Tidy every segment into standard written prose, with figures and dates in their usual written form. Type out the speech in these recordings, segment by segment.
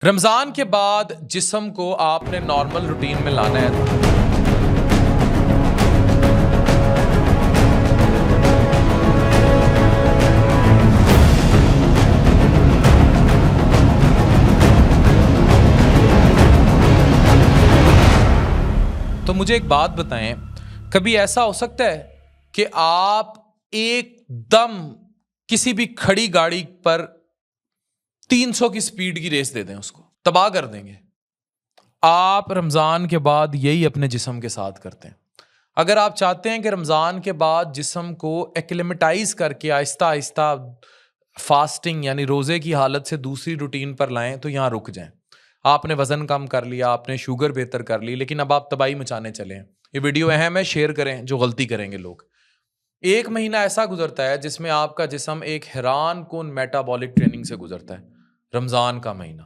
रमज़ान के बाद जिस्म को आपने नॉर्मल रूटीन में लाना है। तो मुझे एक बात बताएं, कभी ऐसा हो सकता है कि आप एकदम किसी भी खड़ी गाड़ी पर 300 की स्पीड की रेस दे दें, उसको तबाह कर देंगे। आप रमज़ान के बाद यही अपने जिस्म के साथ करते हैं। अगर आप चाहते हैं कि रमज़ान के बाद जिस्म को एक्लिमेटाइज करके आहिस्ता आहिस्ता फास्टिंग यानी रोज़े की हालत से दूसरी रूटीन पर लाएं, तो यहाँ रुक जाएं। आपने वज़न कम कर लिया, आपने शुगर बेहतर कर ली, लेकिन अब आप तबाही मचाने चले हैं। ये वीडियो अहम है, शेयर करें जो गलती करेंगे लोग। 1 महीना ऐसा गुजरता है जिसमें आपका जिस्म एक हैरान कुन मेटाबॉलिक ट्रेनिंग से गुजरता है। रमज़ान का महीना,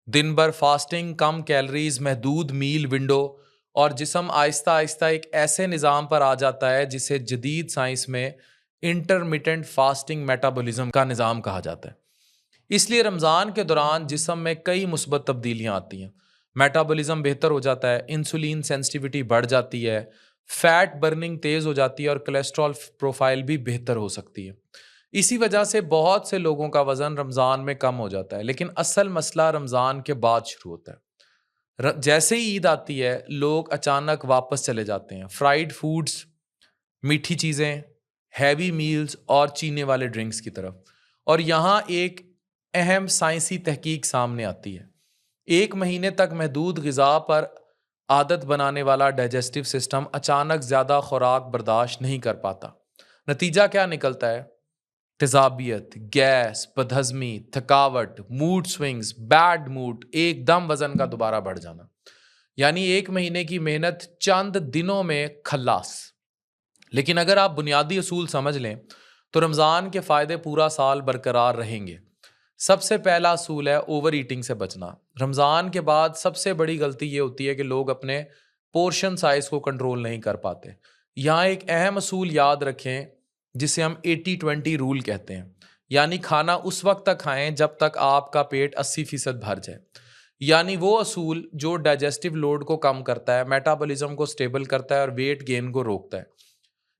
दिन भर फास्टिंग, कम कैलोरीज, महदूद मील विंडो, और जिस्म आहिस्ता आहिस्ता एक ऐसे निज़ाम पर आ जाता है जिसे जदीद साइंस में इंटरमिटेंट फास्टिंग मेटाबॉलिज्म का निज़ाम कहा जाता है। इसलिए रमज़ान के दौरान जिस्म में कई मुस्बत तब्दीलियाँ आती हैं। मेटाबॉलिज्म बेहतर हो जाता है, इंसुलिन सेंसिटिविटी बढ़ जाती है, फैट बर्निंग तेज़ हो जाती है और कोलेस्ट्रॉल प्रोफाइल भी बेहतर हो सकती है। इसी वजह से बहुत से लोगों का वज़न रमज़ान में कम हो जाता है, लेकिन असल मसला रमज़ान के बाद शुरू होता है। जैसे ही ईद आती है, लोग अचानक वापस चले जाते हैं फ्राइड फूड्स, मीठी चीज़ें, हैवी मील्स और चीनी वाले ड्रिंक्स की तरफ। और यहाँ एक अहम साइंसी तहकीक सामने आती है। 1 महीने तक महदूद ग़िज़ा पर आदत बनाने वाला डाइजेस्टिव सिस्टम अचानक ज़्यादा खुराक बर्दाश्त नहीं कर पाता। नतीजा क्या निकलता है? तेज़ाबियत, गैस, बदहज़मी, थकावट, मूड स्विंग्स, बैड मूड, एकदम वज़न का दोबारा बढ़ जाना। यानी 1 महीने की मेहनत चंद दिनों में खल्लास। लेकिन अगर आप बुनियादी असूल समझ लें, तो रमज़ान के फ़ायदे पूरा साल बरकरार रहेंगे। सबसे पहला असूल है ओवर ईटिंग से बचना। रमज़ान के बाद सबसे बड़ी गलती ये होती है कि लोग अपने पोर्शन साइज़ को कंट्रोल नहीं कर पाते। यहाँ एक अहम असूल याद रखें जिसे हम 80-20 रूल कहते हैं। यानी खाना उस वक्त तक खाएं जब तक आपका पेट 80% भर जाए। यानी वो असूल जो डाइजेस्टिव लोड को कम करता है, मेटाबॉलिज्म को स्टेबल करता है और वेट गेन को रोकता है।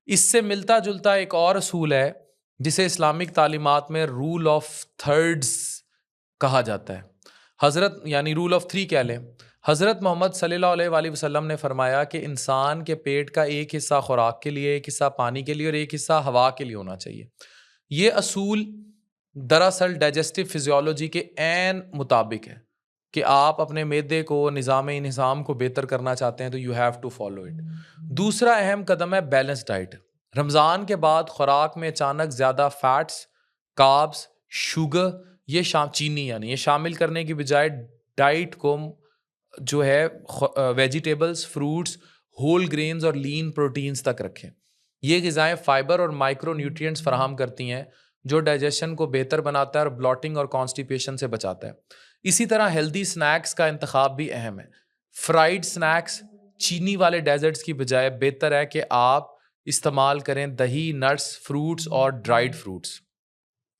इससे मिलता जुलता एक और असूल है जिसे इस्लामिक तालीमात में रूल ऑफ थर्ड्स कहा जाता है। हज़रत यानी रूल ऑफ 3 कह लें। हज़रत मोहम्मद सल्लल्लाहु अलैहि वसल्लम ने फरमाया कि इंसान के पेट का एक हिस्सा खुराक के लिए, एक हिस्सा पानी के लिए और एक हिस्सा हवा के लिए होना चाहिए। ये असूल दरअसल डाइजेस्टिव फिजियोलॉजी के ऐन मुताबिक है कि आप अपने मैदे को, निज़ाम को बेहतर करना चाहते हैं तो you have to follow it. दूसरा अहम कदम है बैलेंस डाइट। रमज़ान के बाद खुराक में अचानक ज़्यादा फैट्स, कार्ब्स, शुगर, चीनी यानी ये शामिल करने की बजाय डाइट को जो है वेजिटेबल्स, फ्रूट्स, होल ग्रेन्स और लीन प्रोटीन्स तक रखें। ये ग़िज़ाएँ फाइबर और माइक्रो न्यूट्रिएंट्स फराहम करती हैं जो डाइजेशन को बेहतर बनाता है और ब्लॉटिंग और कॉन्स्टिपेशन से बचाता है। इसी तरह हेल्दी स्नैक्स का इंतखाब भी अहम है। फ्राइड स्नैक्स, चीनी वाले डेजर्ट्स की बजाय बेहतर है कि आप इस्तेमाल करें दही, नट्स, फ्रूट्स और ड्राइड फ्रूट्स।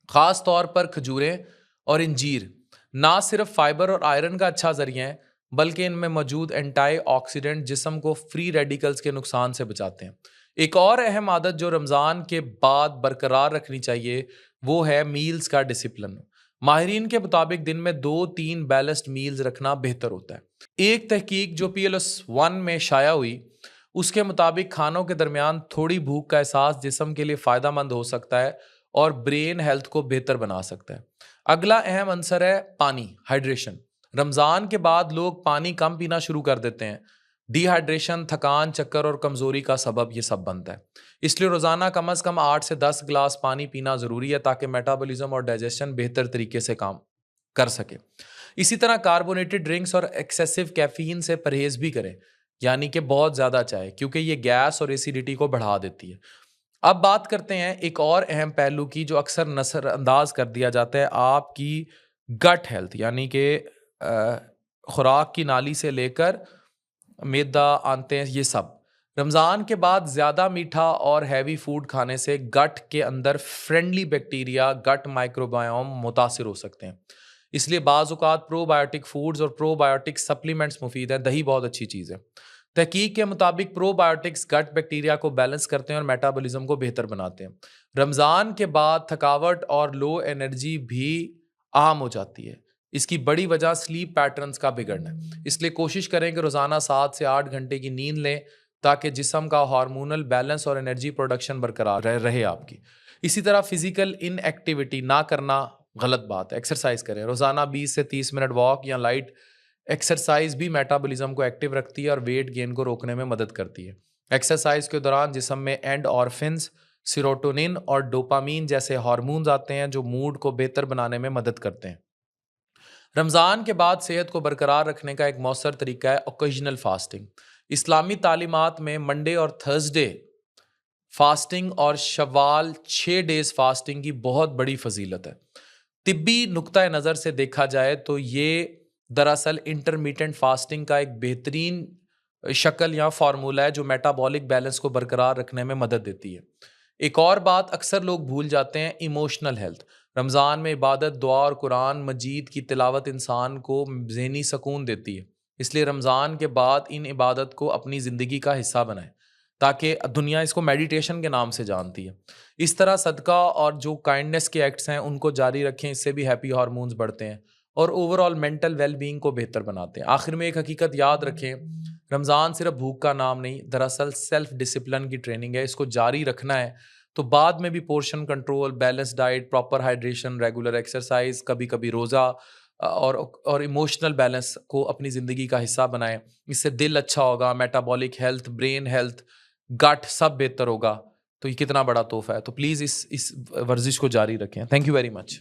ख़ास तौर पर खजूरें और इंजीर ना सिर्फ फाइबर और आयरन का अच्छा ज़रिया है, बल्कि इनमें मौजूद एंटीऑक्सीडेंट जिस्म को फ्री रेडिकल्स के नुकसान से बचाते हैं। एक और अहम आदत जो रमज़ान के बाद बरकरार रखनी चाहिए वो है मील्स का डिसिप्लिन। माहिरीन के मुताबिक दिन में 2-3 बैलेंस्ड मील्स रखना बेहतर होता है। एक तहकीक जो PLOS-1 में शाया हुई, उसके मुताबिक खानों के दरमियान थोड़ी भूख का एहसास जिस्म के लिए फ़ायदेमंद हो सकता है और ब्रेन हेल्थ को बेहतर बना सकता है। अगला अहम अंसर है पानी, हाइड्रेशन। रमज़ान के बाद लोग पानी कम पीना शुरू कर देते हैं। डिहाइड्रेशन, थकान, चक्कर और कमज़ोरी का सबब ये सब बनता है। इसलिए रोज़ाना कम से कम 8 से 10 गिलास पानी पीना ज़रूरी है ताकि मेटाबॉलिज्म और डाइजेशन बेहतर तरीके से काम कर सके। इसी तरह कार्बोनेटेड ड्रिंक्स और एक्सेसिव कैफीन से परहेज़ भी करें, यानी कि बहुत ज़्यादा चाय, क्योंकि ये गैस और एसिडिटी को बढ़ा देती है। अब बात करते हैं एक और अहम पहलू की जो अक्सर नज़रअंदाज कर दिया जाता है, आपकी गट हेल्थ, यानी कि खुराक की नाली से लेकर मैदा, आंतें, ये सब। रमज़ान के बाद ज़्यादा मीठा और हैवी फूड खाने से गट के अंदर फ्रेंडली बैक्टीरिया, गट माइक्रोबायोम मुतासिर हो सकते हैं। इसलिए बाज़ औक़ात प्रोबायोटिक फूड्स और प्रोबायोटिक सप्लीमेंट्स मुफीद हैं। दही बहुत अच्छी चीज़ है। तहकीक के मुताबिक प्रोबायोटिक्स गट बैक्टीरिया को बैलेंस करते हैं और मेटाबॉलिज्म को बेहतर बनाते हैं। रमज़ान के बाद थकावट और लो एनर्जी भी आम हो जाती है। इसकी बड़ी वजह स्लीप पैटर्न्स का बिगड़ना है। इसलिए कोशिश करें कि रोज़ाना 7 से 8 घंटे की नींद लें ताकि जिस्म का हार्मोनल बैलेंस और एनर्जी प्रोडक्शन बरकरार रहे आपकी। इसी तरह फिजिकल इनएक्टिविटी ना करना गलत बात है। एक्सरसाइज करें रोज़ाना 20 से 30 मिनट वॉक या लाइट एक्सरसाइज भी मेटाबॉलिज्म को एक्टिव रखती है और वेट गेन को रोकने में मदद करती है। एक्सरसाइज के दौरान जिस्म में एंडोर्फिन्स, सेरोटोनिन और डोपामीन जैसे हार्मोन्स आते हैं जो मूड को बेहतर बनाने में मदद करते हैं। रमज़ान के बाद सेहत को बरकरार रखने का एक मौसर तरीका है ओकेजनल फास्टिंग। इस्लामी तालीमात में मंडे और थर्सडे फास्टिंग और शव्वाल 6 डेज फास्टिंग की बहुत बड़ी फजीलत है। तिब्बी नुक्ता नज़र से देखा जाए तो ये दरअसल इंटरमीडिएंट फास्टिंग का एक बेहतरीन शक्ल या फार्मूला है जो मेटाबॉलिक बैलेंस को बरकरार रखने में मदद देती है। एक और बात अक्सर लोग भूल जाते हैं, इमोशनल हेल्थ। रमज़ान में इबादत, दुआ और कुरान मजीद की तिलावत इंसान को ज़हनी सुकून देती है। इसलिए रमज़ान के बाद इन इबादत को अपनी ज़िंदगी का हिस्सा बनाएं ताकि दुनिया इसको मेडिटेशन के नाम से जानती है। इस तरह सदका और जो काइंडनेस के एक्ट्स हैं उनको जारी रखें, इससे भी हैप्पी हार्मोन्स बढ़ते हैं और ओवरऑल मेंटल वेलबींग को बेहतर बनाते हैं। आखिर में एक हकीकत याद रखें, रमज़ान सिर्फ भूख का नाम नहीं, दरअसल सेल्फ डिसिप्लिन की ट्रेनिंग है। इसको जारी रखना है तो बाद में भी portion control, balance diet, proper hydration, regular exercise, कभी कभी रोज़ा और इमोशनल बैलेंस को अपनी ज़िंदगी का हिस्सा बनाएं। इससे दिल अच्छा होगा, मेटाबॉलिक हेल्थ, ब्रेन हेल्थ, गट सब बेहतर होगा। तो ये कितना बड़ा तोहफा है। तो प्लीज़ इस वर्जिश को जारी रखें। Thank you very much.